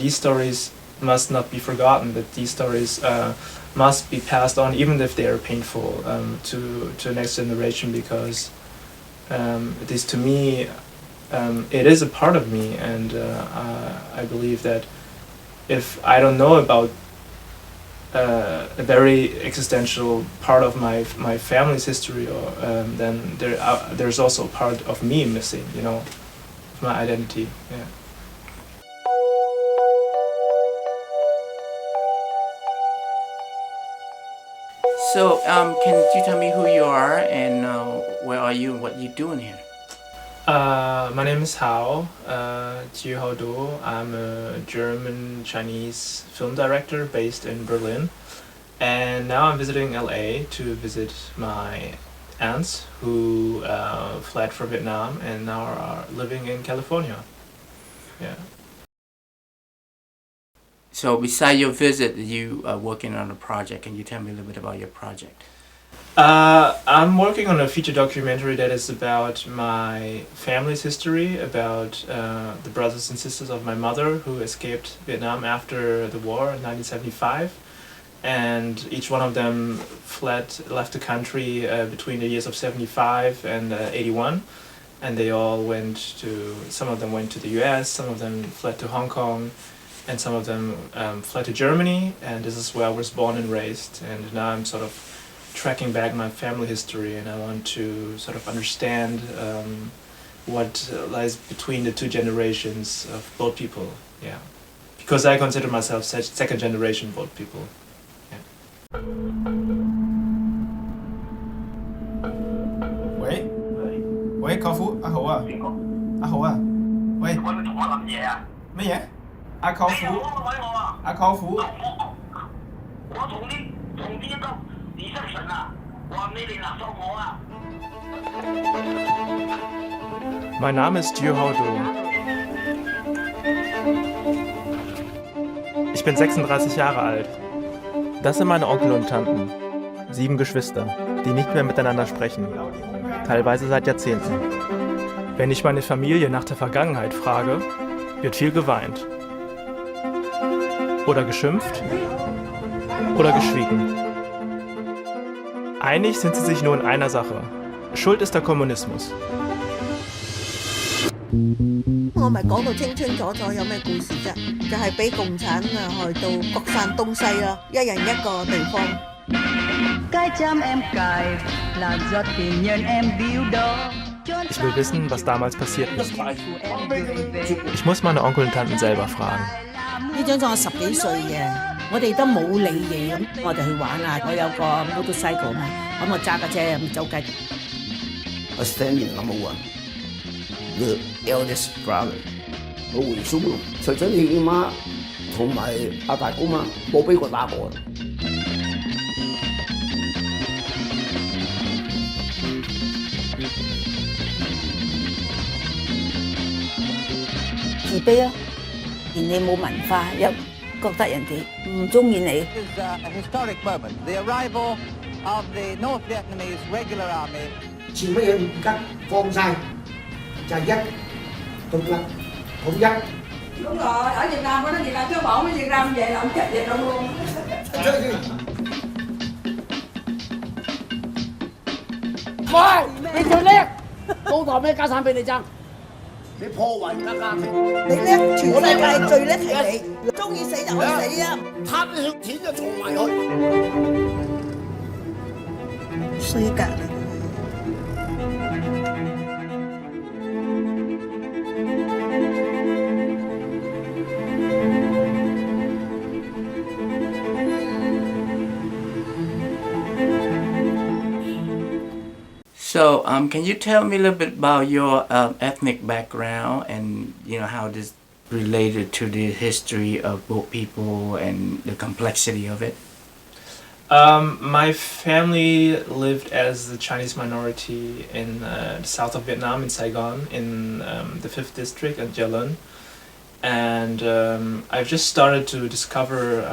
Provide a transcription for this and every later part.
These stories must not be forgotten, that these stories must be passed on, even if they are painful, to the next generation, because at least to me, it is a part of me, and I believe that if I don't know about a very existential part of my family's history, or then there's also a part of me missing, of my identity. Yeah. So, can you tell me who you are and where are you and what you doing here? My name is Dieu Hao Do. I'm a German-Chinese film director based in Berlin. And now I'm visiting LA to visit my aunts who fled from Vietnam and now are living in California. Yeah. So, beside your visit, you are working on a project. Can you tell me a little bit about your project? I'm working on a feature documentary that is about my family's history, about the brothers and sisters of my mother who escaped Vietnam after the war in 1975. And each one of them left the country between the years of 75 and 81. And they all some of them went to the US, some of them fled to Hong Kong, and some of them fled to Germany. And this is where I was born and raised. And now I'm sort of tracking back my family history, and I want to sort of understand what lies between the two generations of boat people. Yeah. Because I consider myself second generation boat people. Yeah. 喂，喂，舅父，阿豪啊，阿豪啊，喂，喂，你同我諗嘢啊？乜嘢？阿舅父，你又攞個位我啊？阿舅父，我同啲一個 reception 啊，話你哋勒索我啊！Mein Name ist Dieu Hao Do. Ich bin 36 Jahre alt. Das sind meine Onkel und Tanten. 7 Geschwister, die nicht mehr miteinander sprechen. Teilweise seit Jahrzehnten. Wenn ich meine Familie nach der Vergangenheit frage, wird viel geweint. Oder geschimpft. Oder geschwiegen. Einig sind sie sich nur in einer Sache. Schuld ist der Kommunismus. 我咪講到清清楚楚有咩故事啫？就係俾共產害到各散東西咯，一人一個地方。 Cái chăm em cài là giọt tình nhân em biếu đó. Ich will wissen, was damals passiert ist. Ich muss meine Onkel und Tanten selber fragen. 呢張裝我10幾歲嘅，我哋都冇理嘢咁，我哋去玩啊！我有個 motorcycle 嘛，咁我揸架車咁走雞。I stand in number one, the eldest brother。我回數咯，除咗你媽同埋阿大姑媽，冇俾過打我。自卑啊！嫌你冇文化，又覺得人哋唔中意你。This is a historic moment, the arrival of the North Vietnamese regular army. 前乜嘢唔吉放晒，就係一獨立統一。Đúng rồi, ở Việt Nam có nói Việt Nam chứ bỏ cái Việt Nam về làm chết Việt Nam luôn. 喂，你最叻，老豆咩家產俾你爭？ 你破壞家庭，你叻，全世界最叻係你，中意死就去死啊！貪你錢就藏埋佢。衰格嚟。 So, can you tell me a little bit about your ethnic background and how this related to the history of both people and the complexity of it? My family lived as the Chinese minority in the south of Vietnam, in Saigon, in the 5th district at Gia Lun. And I've just started to discover,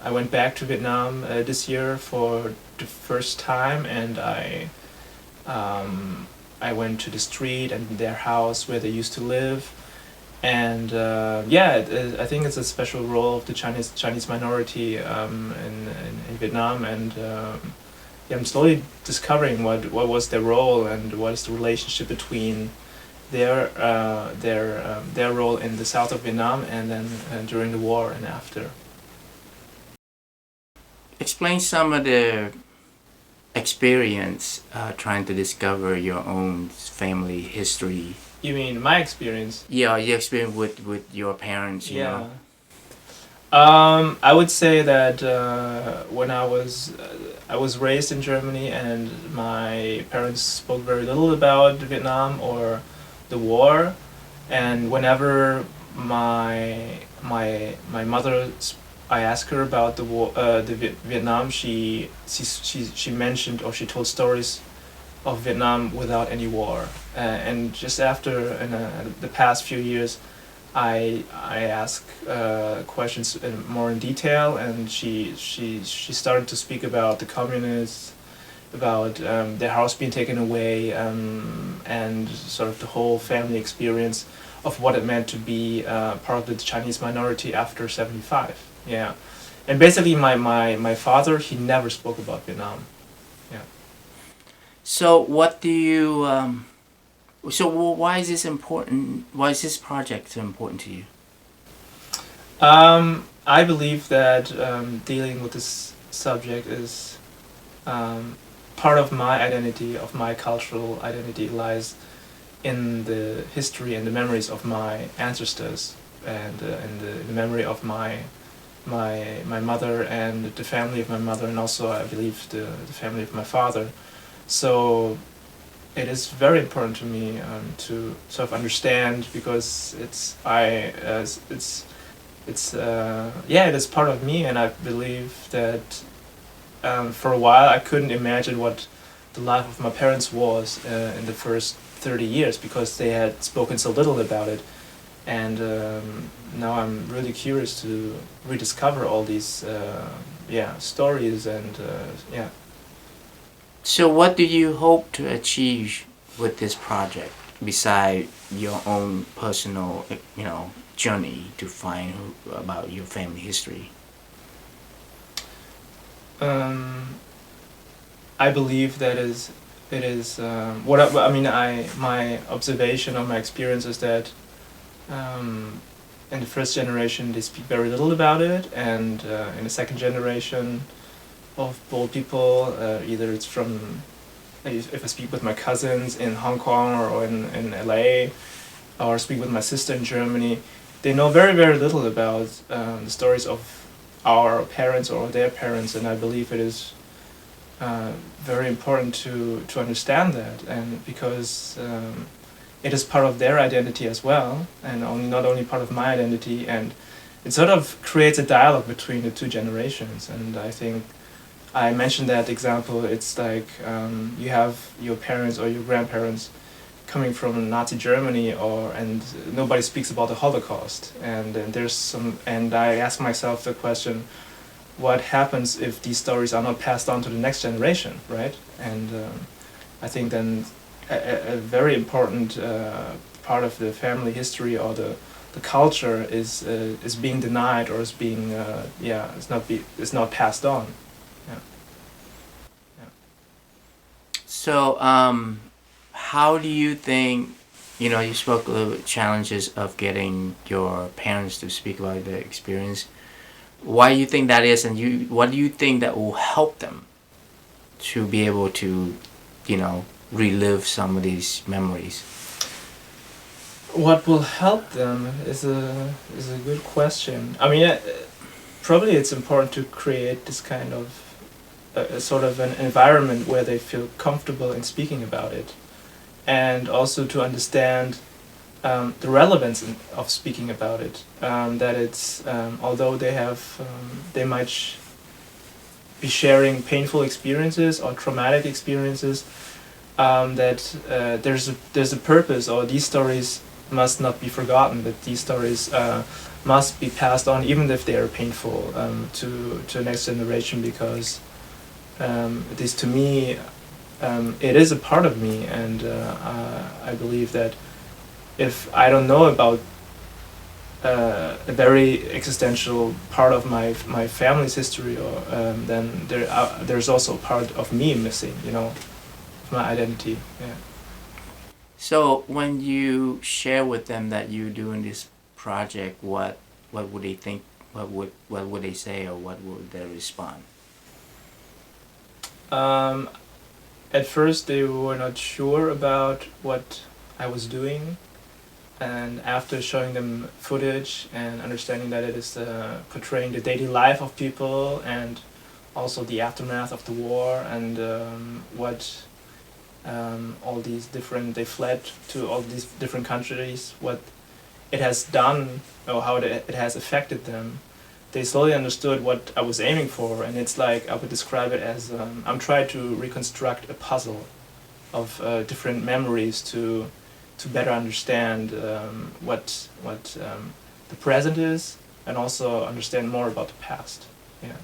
I went back to Vietnam this year for the first time, and I went to the street and their house where they used to live, and yeah, I think it's a special role of the Chinese minority in Vietnam, and yeah, I'm slowly discovering what was their role and what is the relationship between their role in the south of Vietnam and then during the war and after. Explain some of the experience trying to discover your own family history. You mean my experience? Yeah, your experience with your parents, you know? I would say that when I was raised in Germany, and my parents spoke very little about Vietnam or the war, and whenever my mother, I asked her about the war, Vietnam, she mentioned, or she told stories of Vietnam without any war, and just after the past few years, I asked questions more in detail, and she started to speak about the communists, about their house being taken away, and sort of the whole family experience of what it meant to be part of the Chinese minority after '75. Yeah, and basically my father, he never spoke about Vietnam. Yeah. So what do you? So why is this important? Why is this project so important to you? I believe that dealing with this subject is part of my identity, of my cultural identity, lies in the history and the memories of my ancestors, and in the memory of my mother and the family of my mother, and also I believe the family of my father. So it is very important to me to sort of understand, because it is part of me, and I believe that for a while I couldn't imagine what the life of my parents was in the first 30 years, because they had spoken so little about it, and now I'm really curious to rediscover all these stories, and yeah. So what do you hope to achieve with this project, beside your own personal, journey to find about your family history? I believe that it is my observation of my experience is that in the first generation they speak very little about it, and in the second generation of bold people, either it's from, if I speak with my cousins in Hong Kong or in LA, or speak with my sister in Germany, they know very, very little about the stories of our parents or their parents, and I believe it is very important to understand that, and because it is part of their identity as well, and not only part of my identity, and it sort of creates a dialogue between the two generations. And I think I mentioned that example. It's like you have your parents or your grandparents coming from Nazi Germany, and nobody speaks about the Holocaust. And and I ask myself the question, what happens if these stories are not passed on to the next generation, right? And I think then a very important part of the family history or the culture is being denied, or is being it's not passed on. So, how do you think, you spoke a little bit challenges of getting your parents to speak about their experience. Why do you think that is, and what do you think that will help them to be able to, relive some of these memories? What will help them is a good question. I mean, probably it's important to create this kind of a sort of an environment where they feel comfortable in speaking about it, and also to understand the relevance of speaking about it. That it's although they might be sharing painful experiences or traumatic experiences, that there's a purpose, or these stories must not be forgotten. That these stories must be passed on, even if they are painful, to the next generation, because at least to me, it is a part of me, and I believe that if I don't know about a very existential part of my family's history, or then there's also part of me missing, you know, my identity. Yeah. So when you share with them that you're doing this project, what would they think? What would they say, or what would they respond? At first they were not sure about what I was doing, and after showing them footage and understanding that it is portraying the daily life of people and also the aftermath of the war, and what all these different, they fled to all these different countries, what it has done or how it has affected them, they slowly understood what I was aiming for. And it's like, I would describe it as I'm trying to reconstruct a puzzle of different memories to better understand what the present is, and also understand more about the past. Yeah.